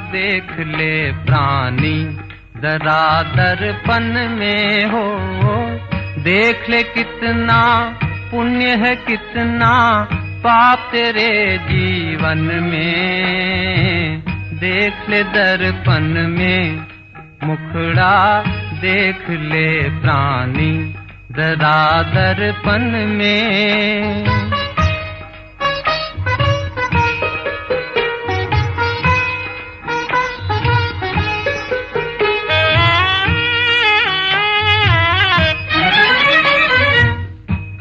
देख ले प्राणी जरा दर्पण में हो, देख ले कितना पुण्य है कितना पाप तेरे जीवन में। देख ले दर्पण में मुखड़ा देख ले प्राणी जरा दर्पण में।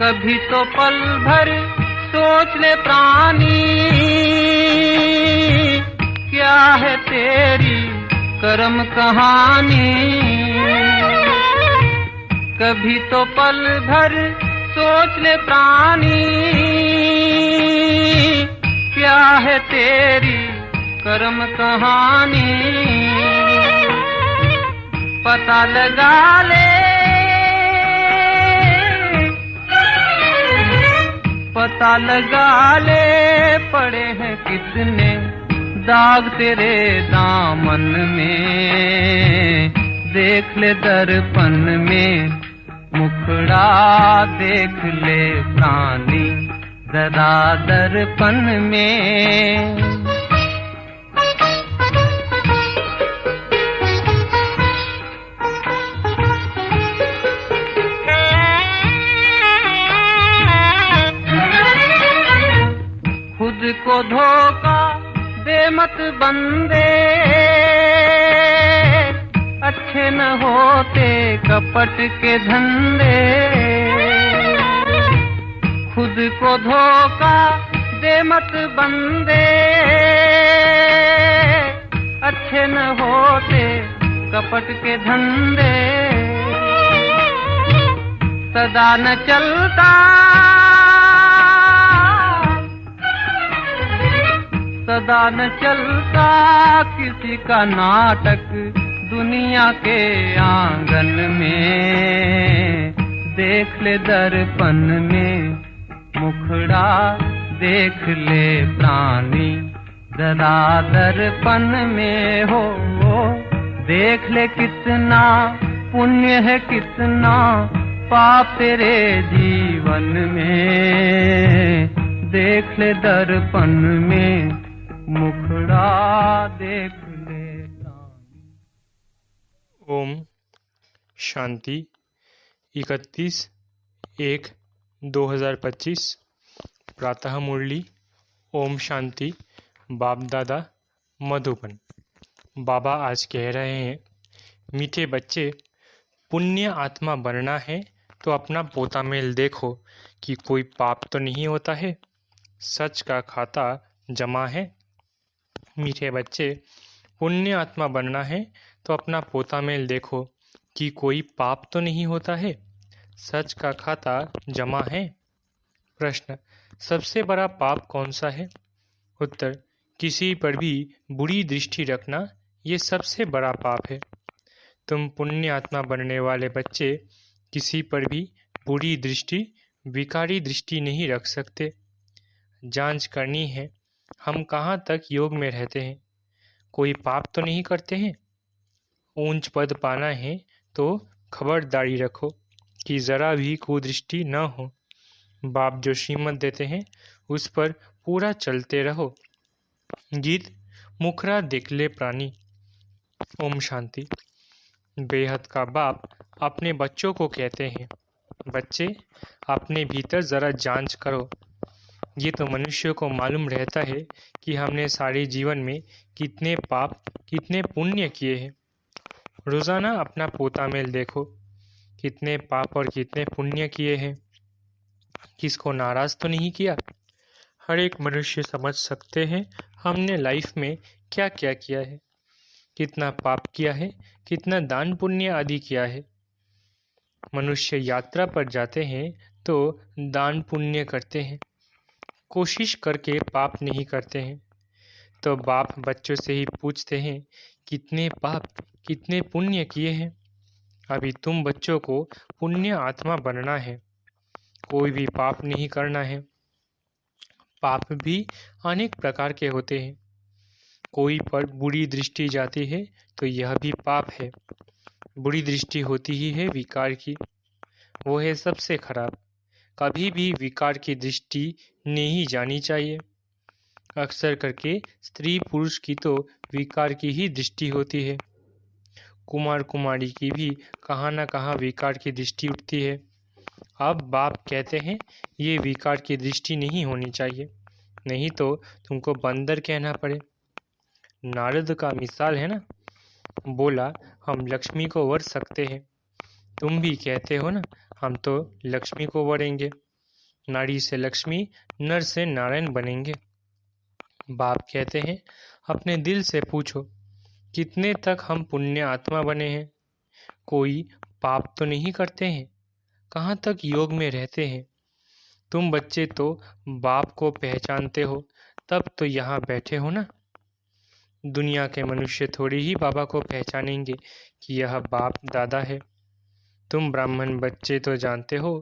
कभी तो पल भर सोच ले प्राणी, क्या है तेरी कर्म कहानी। कभी तो पल भर सोच ले प्राणी, क्या है तेरी कर्म कहानी। पता लगा ले, पता लगा ले पड़े हैं कितने दाग तेरे दामन में। देख ले दर्पण में मुखड़ा देख ले प्राणी जरा दर्पण में। खुद को धोखा दे मत बंदे, अच्छे न होते कपट के धंधे। खुद को धोखा दे मत बंदे, अच्छे न होते कपट के धंधे। सदा न चलता, सदा न चलता किसी का नाटक दुनिया के आंगन में। देख ले दर्पण में मुखड़ा देख ले प्राणी जरा दर्पण में हो। देख ले कितना पुण्य है कितना पाप तेरे जीवन में। देख ले दर्पण में मुखड़ा देख ले। ओम शांति। 31/1/2025 प्रातः मुरली। ओम शांति। बाप दादा मधुबन। बाबा आज कह रहे हैं, मीठे बच्चे, पुण्य आत्मा बनना है तो अपना पोता मेल देखो कि कोई पाप तो नहीं होता है, सच का खाता जमा है। मीठे बच्चे, पुण्य आत्मा बनना है तो अपना पोता मेल देखो कि कोई पाप तो नहीं होता है, सच का खाता जमा है। प्रश्न, सबसे बड़ा पाप कौन सा है? उत्तर, किसी पर भी बुरी दृष्टि रखना ये सबसे बड़ा पाप है। तुम पुण्य आत्मा बनने वाले बच्चे किसी पर भी बुरी दृष्टि, विकारी दृष्टि नहीं रख सकते। जांच करनी है हम कहाँ तक योग में रहते हैं, कोई पाप तो नहीं करते हैं। ऊंच पद पाना है तो खबरदारी रखो कि ज़रा भी कुदृष्टि न हो। बाप जो श्रीमत देते हैं उस पर पूरा चलते रहो। गीत मुखरा देख ले प्राणी। ओम शांति। बेहद का बाप अपने बच्चों को कहते हैं, बच्चे अपने भीतर ज़रा जांच करो। ये तो मनुष्य को मालूम रहता है कि हमने सारे जीवन में कितने पाप कितने पुण्य किए हैं। रोज़ाना अपना पोता मेल देखो, कितने पाप और कितने पुण्य किए हैं। किसको नाराज़ तो नहीं किया। हर एक मनुष्य समझ सकते हैं हमने लाइफ में क्या क्या किया है, कितना पाप किया है, कितना दान पुण्य आदि किया है। मनुष्य यात्रा पर जाते हैं तो दान पुण्य करते हैं, कोशिश करके पाप नहीं करते हैं। तो बाप बच्चों से ही पूछते हैं कितने पाप कितने पुण्य किए हैं। अभी तुम बच्चों को पुण्य आत्मा बनना है, कोई भी पाप नहीं करना है। पाप भी अनेक प्रकार के होते हैं। कोई पर बुरी दृष्टि जाती है तो यह भी पाप है। बुरी दृष्टि होती ही है विकार की, वो है सबसे खराब। कभी भी विकार की दृष्टि नहीं जानी चाहिए। अक्सर करके स्त्री पुरुष की तो विकार की ही दृष्टि होती है। कुमार कुमारी की भी कहाँ न कहाँ विकार की दृष्टि उठती है। अब बाप कहते हैं ये विकार की दृष्टि नहीं होनी चाहिए, नहीं तो तुमको बंदर कहना पड़े। नारद का मिसाल है ना, बोला हम लक्ष्मी को वर सकते हैं, तुम भी कहते हो ना हम तो लक्ष्मी को वरेंगे। नारी से लक्ष्मी, नर से नारायण बनेंगे। बाप कहते हैं अपने दिल से पूछो कितने तक हम पुण्य आत्मा बने हैं। कोई पाप तो नहीं करते हैं, कहाँ तक योग में रहते हैं। तुम बच्चे तो बाप को पहचानते हो, तब तो यहाँ बैठे हो ना। दुनिया के मनुष्य थोड़ी ही बाबा को पहचानेंगे कि यह बाप दादा है। तुम ब्राह्मण बच्चे तो जानते हो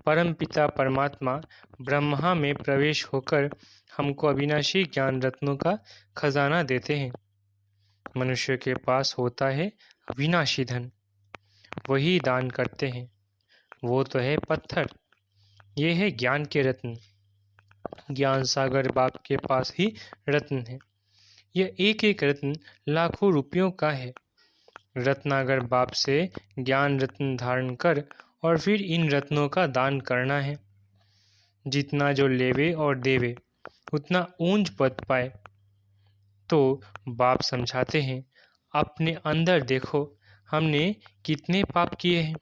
परमपिता परमात्मा ब्रह्मा में प्रवेश होकर हमको अविनाशी ज्ञान रत्नों का खजाना देते हैं। मनुष्य के पास होता है अविनाशी धन, वही दान करते हैं। वो तो है पत्थर, ये है ज्ञान के रत्न। ज्ञान सागर बाप के पास ही रत्न है। यह एक एक रत्न लाखों रुपयों का है। रत्नागर बाप से ज्ञान रत्न धारण कर और फिर इन रत्नों का दान करना है। जितना जो लेवे और देवे उतना ऊंच पद पाए। तो बाप समझाते हैं अपने अंदर देखो हमने कितने पाप किए हैं।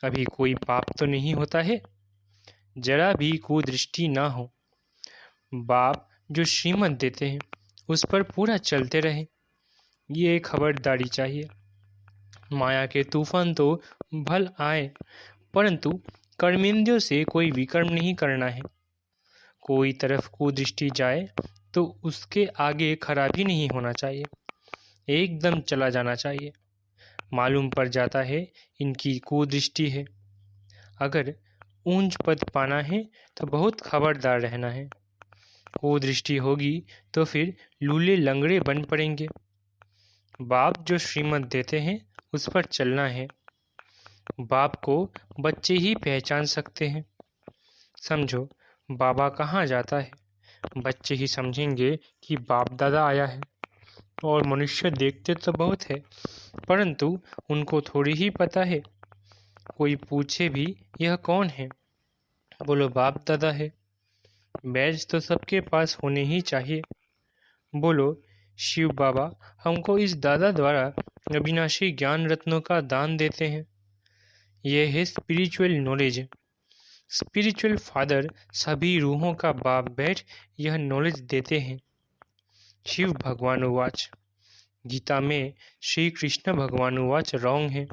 अभी कोई पाप तो नहीं होता है, जरा भी कुदृष्टि ना हो। बाप जो श्रीमत देते हैं उस पर पूरा चलते रहे, ये खबरदारी चाहिए। माया के तूफान तो भल आए, परंतु कर्मेंद्रियों से कोई विकर्म नहीं करना है। कोई तरफ कुदृष्टि जाए तो उसके आगे खड़ा भी नहीं होना चाहिए, एकदम चला जाना चाहिए। मालूम पड़ जाता है इनकी कुदृष्टि है। अगर ऊंच पद पाना है तो बहुत खबरदार रहना है। कुदृष्टि होगी तो फिर लूले लंगड़े बन पड़ेंगे। बाप जो श्रीमत देते हैं उस पर चलना है। बाप को बच्चे ही पहचान सकते हैं। समझो बाबा कहाँ जाता है, बच्चे ही समझेंगे कि बाप दादा आया है। और मनुष्य देखते तो बहुत है, परंतु उनको थोड़ी ही पता है। कोई पूछे भी यह कौन है, बोलो बाप दादा है। बैज तो सबके पास होने ही चाहिए। बोलो शिव बाबा हमको इस दादा द्वारा अविनाशी ज्ञान रत्नों का दान देते हैं। यह है स्पिरिचुअल नॉलेज। स्पिरिचुअल फादर सभी रूहों का बाप बैठ यह नॉलेज देते हैं। शिव भगवान उवाच, गीता में श्री कृष्ण भगवान उवाच रॉन्ग है।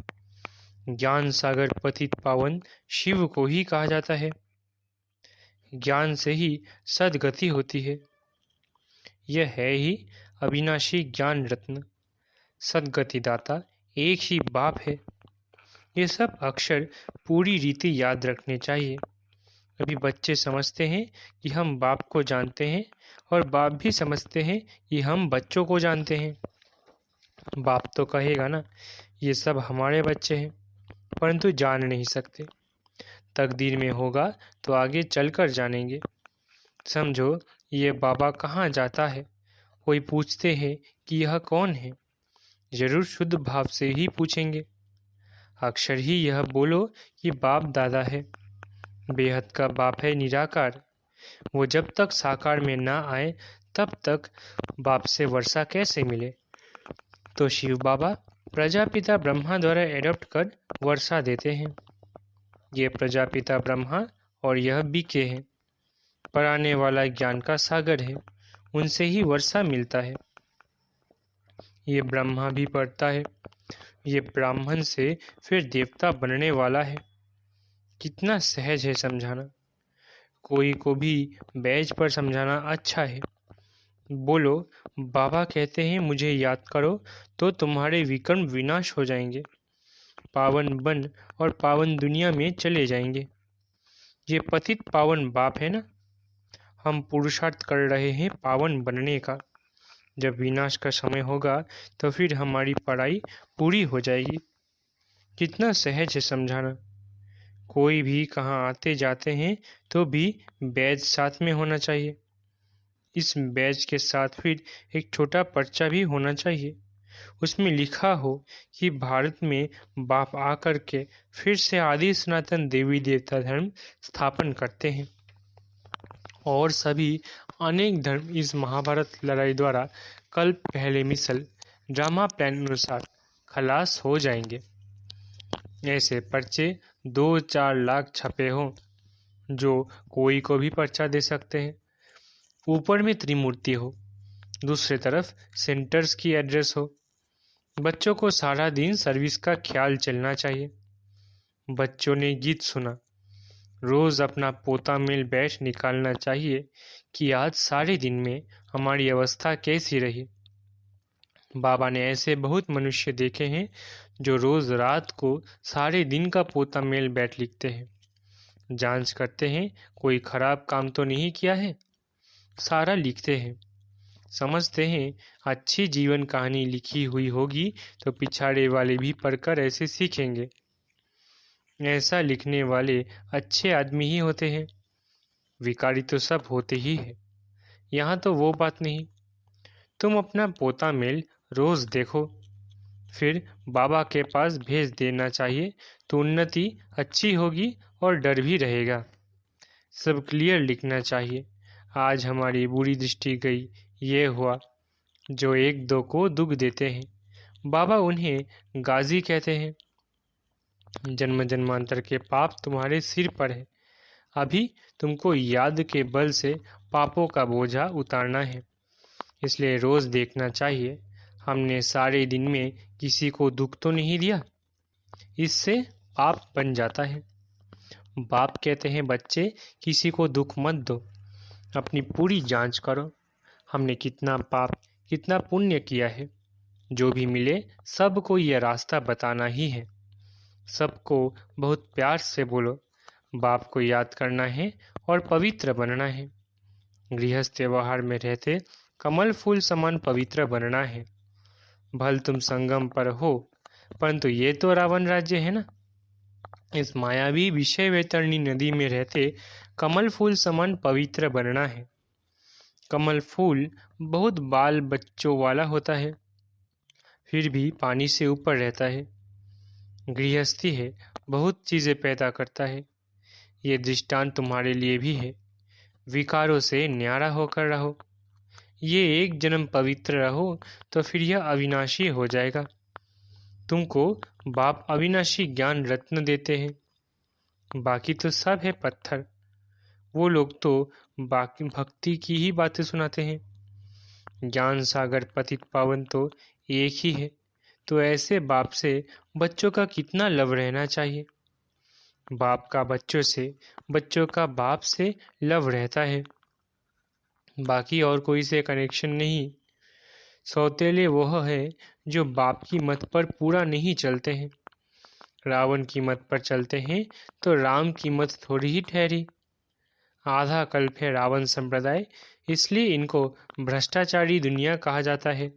ज्ञान सागर पतित पावन शिव को ही कहा जाता है। ज्ञान से ही सदगति होती है। यह है ही अविनाशी ज्ञान रत्न। सदगति दाता एक ही बाप है। ये सब अक्षर पूरी रीति याद रखने चाहिए। अभी बच्चे समझते हैं कि हम बाप को जानते हैं और बाप भी समझते हैं कि हम बच्चों को जानते हैं। बाप तो कहेगा ना ये सब हमारे बच्चे हैं, परंतु जान नहीं सकते। तकदीर में होगा तो आगे चलकर जानेंगे। समझो ये बाबा कहाँ जाता है। कोई पूछते हैं कि यह कौन है, जरूर शुद्ध भाव से ही पूछेंगे। अक्षर ही यह बोलो कि बाप दादा है। बेहद का बाप है निराकार। वो जब तक साकार में ना आए तब तक बाप से वर्षा कैसे मिले। तो शिव बाबा प्रजापिता ब्रह्मा द्वारा एडॉप्ट कर वर्षा देते हैं। ये प्रजापिता ब्रह्मा और यह बीके हैं। पर आने वाला ज्ञान का सागर है, उनसे ही वर्षा मिलता है। ये ब्रह्मा भी पढ़ता है, ये ब्राह्मण से फिर देवता बनने वाला है। कितना सहज है समझाना। कोई को भी बैज पर समझाना अच्छा है। बोलो बाबा कहते हैं मुझे याद करो तो तुम्हारे विकर्म विनाश हो जाएंगे, पावन बन और पावन दुनिया में चले जाएंगे। ये पतित पावन बाप है ना। हम पुरुषार्थ कर रहे हैं पावन बनने का। जब विनाश का समय होगा तो फिर हमारी पढ़ाई पूरी हो जाएगी। कितना सहज है समझाना। कोई भी कहाँ आते जाते हैं तो भी बैज साथ में होना चाहिए। इस बैज के साथ फिर एक छोटा पर्चा भी होना चाहिए। उसमें लिखा हो कि भारत में बाप आकर के फिर से आदि सनातन देवी देवता धर्म स्थापन करते हैं और सभी अनेक धर्म इस महाभारत लड़ाई द्वारा कल पहले मिसल ड्रामा प्लान अनुसार खलास हो जाएंगे। ऐसे पर्चे 2-4 लाख छपे हों जो कोई को भी पर्चा दे सकते हैं। ऊपर में त्रिमूर्ति हो, दूसरी तरफ सेंटर्स की एड्रेस हो। बच्चों को सारा दिन सर्विस का ख्याल चलना चाहिए। बच्चों ने गीत सुना। रोज अपना पोता मेल बैठ निकालना चाहिए कि आज सारे दिन में हमारी अवस्था कैसी रही। बाबा ने ऐसे बहुत मनुष्य देखे हैं जो रोज रात को सारे दिन का पोता मेल बैठ लिखते हैं। जांच करते हैं कोई खराब काम तो नहीं किया है, सारा लिखते हैं। समझते हैं अच्छी जीवन कहानी लिखी हुई होगी तो पिछाड़े वाले भी पढ़कर ऐसे सीखेंगे। ऐसा लिखने वाले अच्छे आदमी ही होते हैं। विकारी तो सब होते ही है। यहाँ तो वो बात नहीं। तुम अपना पोता मेल रोज देखो, फिर बाबा के पास भेज देना चाहिए तो उन्नति अच्छी होगी और डर भी रहेगा। सब क्लियर लिखना चाहिए। आज हमारी बुरी दृष्टि गई, ये हुआ। जो एक दो को दुख देते हैं, बाबा उन्हें गाजी कहते हैं। जन्म जन्मांतर के पाप तुम्हारे सिर पर है। अभी तुमको याद के बल से पापों का बोझा उतारना है। इसलिए रोज देखना चाहिए हमने सारे दिन में किसी को दुख तो नहीं दिया। इससे पाप बन जाता है। बाप कहते हैं बच्चे किसी को दुख मत दो, अपनी पूरी जांच करो। हमने कितना पाप कितना पुण्य किया है। जो भी मिले सबको यह रास्ता बताना ही है। सबको बहुत प्यार से बोलो। बाप को याद करना है और पवित्र बनना है। गृहस्थ व्यवहार में रहते कमल फूल समान पवित्र बनना है। भल तुम संगम पर हो, परंतु ये तो रावण राज्य है ना। इस मायावी विषय वैतरणी नदी में रहते कमल फूल समान पवित्र बनना है। कमल फूल बहुत बाल बच्चों वाला होता है, फिर भी पानी से ऊपर रहता है। गृहस्थी है, बहुत चीजें पैदा करता है। ये दृष्टांत तुम्हारे लिए भी है। विकारों से न्यारा होकर रहो। ये एक जन्म पवित्र रहो तो फिर यह अविनाशी हो जाएगा। तुमको बाप अविनाशी ज्ञान रत्न देते हैं। बाकी तो सब है पत्थर। वो लोग तो बाकी भक्ति की ही बातें सुनाते हैं। ज्ञान सागर पतित पावन तो एक ही है। तो ऐसे बाप से बच्चों का कितना लव रहना चाहिए। बाप का बच्चों से, बच्चों का बाप से लव रहता है। बाकी और कोई से कनेक्शन नहीं। सौतेले वह है जो बाप की मत पर पूरा नहीं चलते हैं। रावण की मत पर चलते हैं तो राम की मत थोड़ी ही ठहरी। आधा कल्प है रावण संप्रदाय, इसलिए इनको भ्रष्टाचारी दुनिया कहा जाता है।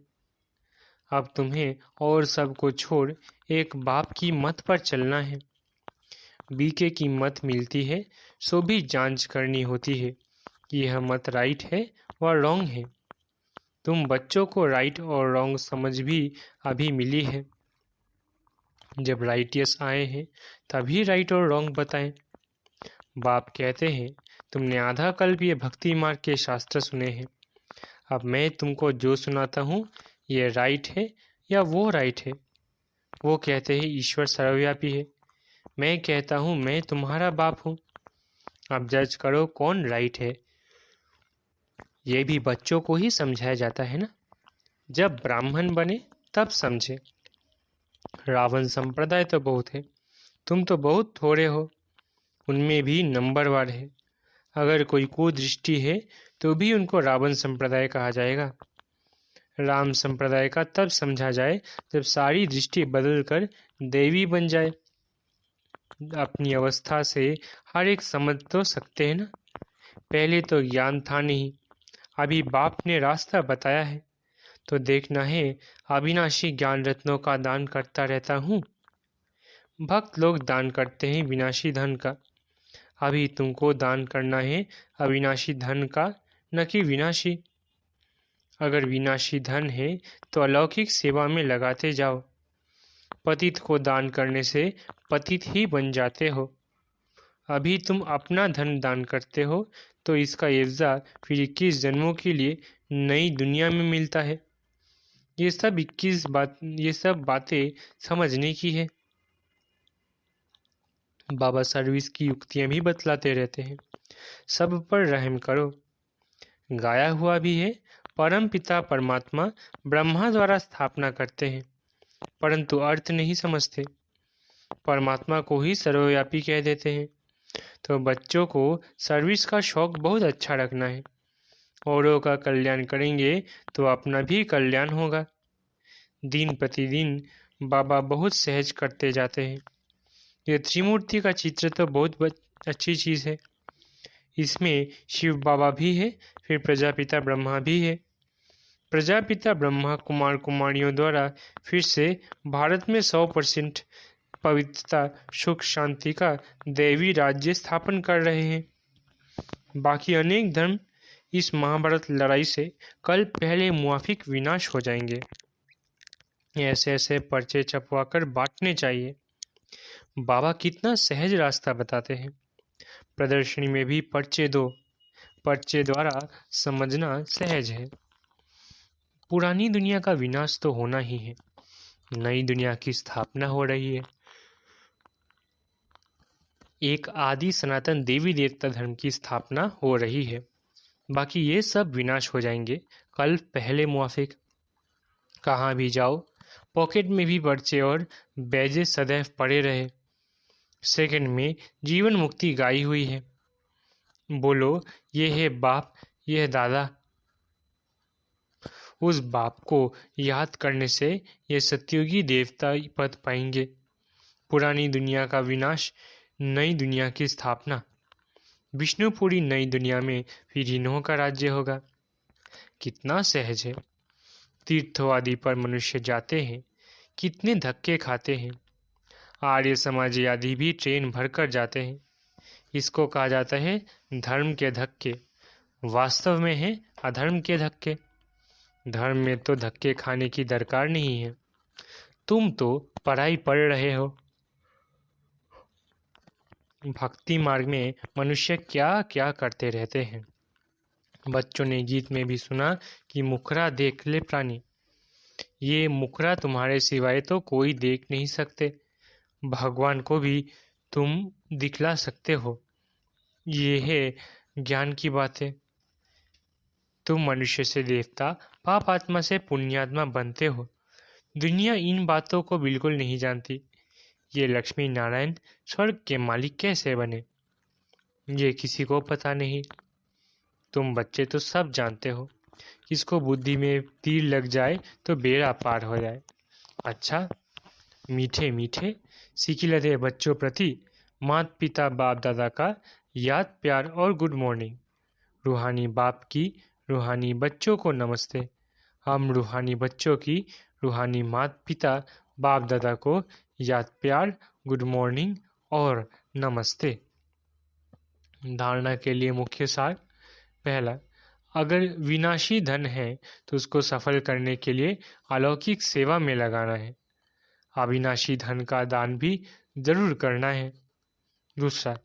अब तुम्हें और सबको छोड़ एक बाप की मत पर चलना है। बीके की मत मिलती है सो भी जांच करनी होती है कि यह मत राइट है व रॉन्ग है। तुम बच्चों को राइट और रॉन्ग समझ भी अभी मिली है। जब राइटियस आए हैं तभी राइट और रॉन्ग बताएं। बाप कहते हैं तुमने आधा कल्प ये भक्ति मार्ग के शास्त्र सुने हैं। अब मैं तुमको जो सुनाता हूँ ये राइट है या वो राइट है। वो कहते हैं ईश्वर सर्वव्यापी है। मैं कहता हूँ मैं तुम्हारा बाप हूँ। अब जज करो कौन राइट है। ये भी बच्चों को ही समझाया जाता है ना। जब ब्राह्मण बने तब समझे। रावण संप्रदाय तो बहुत है, तुम तो बहुत थोड़े हो। उनमें भी नंबरवार है। अगर कोई कुदृष्टि है तो भी उनको रावण संप्रदाय कहा जाएगा। राम संप्रदाय का तब समझा जाए जब सारी दृष्टि बदलकर देवी बन जाए। अपनी अवस्था से हर एक समझ तो सकते हैं ना। पहले तो ज्ञान था नहीं, अभी बाप ने रास्ता बताया है। तो देखना है अविनाशी ज्ञान रत्नों का दान करता रहता हूँ। भक्त लोग दान करते हैं विनाशी धन का, अभी तुमको दान करना है अविनाशी धन का, न कि विनाशी। अगर विनाशी धन है तो अलौकिक सेवा में लगाते जाओ। पतित को दान करने से पतित ही बन जाते हो। अभी तुम अपना धन दान करते हो तो इसका एवजा फिर 21 जन्मों के लिए नई दुनिया में मिलता है। ये सब बातें समझने की है। बाबा सर्विस की युक्तियां भी बतलाते रहते हैं। सब पर रहम करो। गाया हुआ भी है, परम पिता परमात्मा ब्रह्मा द्वारा स्थापना करते हैं, परंतु अर्थ नहीं समझते, परमात्मा को ही सर्वव्यापी कह देते हैं। तो बच्चों को सर्विस का शौक बहुत अच्छा रखना है। औरों का कल्याण करेंगे तो अपना भी कल्याण होगा। दिन प्रतिदिन बाबा बहुत सहज करते जाते हैं। ये त्रिमूर्ति का चित्र तो बहुत अच्छी चीज़ है। इसमें शिव बाबा भी है, फिर प्रजापिता ब्रह्मा भी है। प्रजापिता ब्रह्मा कुमार कुमारियों द्वारा फिर से भारत में 100% पवित्रता सुख शांति का दैवी राज्य स्थापन कर रहे हैं। बाकी अनेक धर्म इस महाभारत लड़ाई से कल पहले मुआफिक विनाश हो जाएंगे। ऐसे ऐसे पर्चे छपवाकर बांटने चाहिए। बाबा कितना सहज रास्ता बताते हैं। प्रदर्शनी में भी पर्चे दो, पर्चे द्वारा समझना सहज है। पुरानी दुनिया का विनाश तो होना ही है, नई दुनिया की स्थापना हो रही है। एक आदि सनातन देवी देवता धर्म की स्थापना हो रही है। बाकी ये सब विनाश हो जाएंगे कल पहले मुआफिक। कहाँ भी जाओ पॉकेट में भी पर्चे और बैजे सदैव पड़े रहे। सेकंड में जीवन मुक्ति गाई हुई है। बोलो ये है बाप, ये है दादा। उस बाप को याद करने से ये सत्युगी देवता पद पाएंगे। पुरानी दुनिया का विनाश, नई दुनिया की स्थापना। विष्णुपुरी नई दुनिया में फिर इन्हों का राज्य होगा। कितना सहज है। तीर्थवादी पर मनुष्य जाते हैं, कितने धक्के खाते हैं। आर्य समाजी आदि भी ट्रेन भरकर जाते हैं। इसको कहा जाता है धर्म के धक्के। वास्तव में है अधर्म के धक्के। धर्म में तो धक्के खाने की दरकार नहीं है। तुम तो पढ़ाई पढ़ रहे हो। भक्ति मार्ग में मनुष्य क्या क्या करते रहते हैं। बच्चों ने गीत में भी सुना कि मुखरा देख ले प्राणी। ये मुखरा तुम्हारे सिवाय तो कोई देख नहीं सकते। भगवान को भी तुम दिखला सकते हो। ये है ज्ञान की बात है। तुम मनुष्य से देवता, पाप आत्मा से पुण्यात्मा बनते हो। दुनिया इन बातों को बिल्कुल नहीं जानती। ये लक्ष्मी नारायण स्वर्ग के मालिक कैसे बने, ये किसी को पता नहीं। तुम बच्चे तो सब जानते हो। किसको बुद्धि में तीर लग जाए तो बेड़ा पार हो जाए। अच्छा, मीठे मीठे सिकिलते बच्चों प्रति माता पिता बाप दादा का याद प्यार और गुड मॉर्निंग। रूहानी बाप की रूहानी बच्चों को नमस्ते। हम रूहानी बच्चों की रूहानी माता पिता बाप दादा को याद प्यार, गुड मॉर्निंग और नमस्ते। धारणा के लिए मुख्य सार। पहला, अगर विनाशी धन है तो उसको सफल करने के लिए अलौकिक सेवा में लगाना है। अविनाशी धन का दान भी जरूर करना है। दूसरा,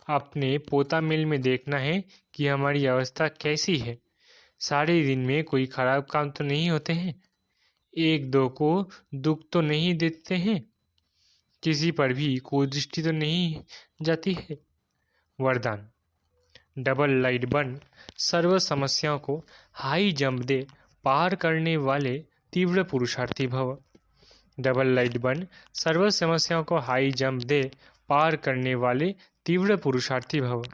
अपने पोता मिल में देखना है कि हमारी अवस्था कैसी है। सारे दिन में कोई खराब काम तो नहीं होते हैं। एक दो को दुख तो नहीं देते हैं। किसी पर भी कोई दृष्टि तो नहीं जाती है। वरदान, डबल लाइट बन सर्व समस्याओं को हाई जंप दे पार करने वाले तीव्र पुरुषार्थी भव। डबल लाइट बन सर्व समस्याओं को हाई जंप दे पार करने वाले तीव्र पुरुषार्थी भव।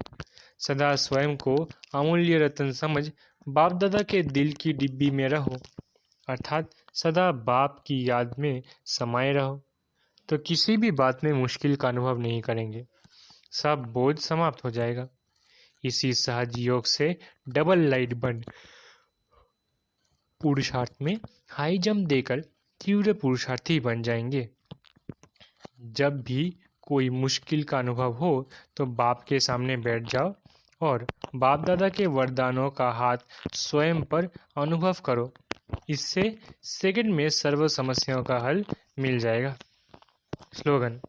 सदा स्वयं को अमूल्य रत्न समझ बाप दादा के दिल की डिब्बी में रहो, अर्थात सदा बाप की याद में समाये रहो, तो किसी भी बात में मुश्किल का अनुभव नहीं करेंगे। सब बोझ समाप्त हो जाएगा। इसी सहज योग से डबल लाइट बन पुरुषार्थ में हाई जंप देकर तीव्र पुरुषार्थी बन जाएंगे। जब भी कोई मुश्किल का अनुभव हो तो बाप के सामने बैठ जाओ और बाप दादा के वरदानों का हाथ स्वयं पर अनुभव करो। इससे सेकंड में सर्व समस्याओं का हल मिल जाएगा। स्लोगन: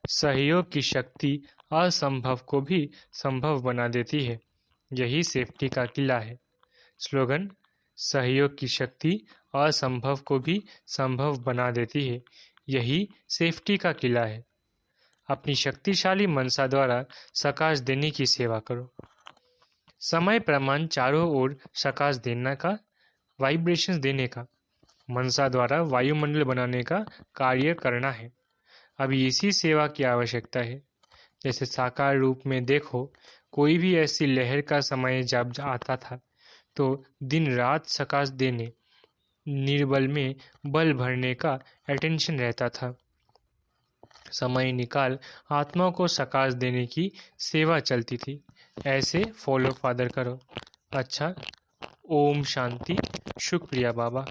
सहयोग की शक्ति असंभव को भी संभव बना देती है, यही सेफ्टी का किला है। स्लोगन: सहयोग की शक्ति असंभव को भी संभव बना देती है, यही सेफ्टी का किला है। अपनी शक्तिशाली मनसा द्वारा सकाश देने की सेवा करो। समय प्रमाण चारों ओर सकाश देने का, वाइब्रेशंस देने का, मनसा द्वारा वायुमंडल बनाने का कार्य करना है। अभी इसी सेवा की आवश्यकता है। जैसे साकार रूप में देखो, कोई भी ऐसी लहर का समय जब आता था तो दिन रात सकाश देने, निर्बल में बल भरने का अटेंशन रहता था। समय निकाल आत्मा को सकाश देने की सेवा चलती थी। ऐसे फॉलो फादर करो। अच्छा, ओम शांति। शुक्रिया बाबा।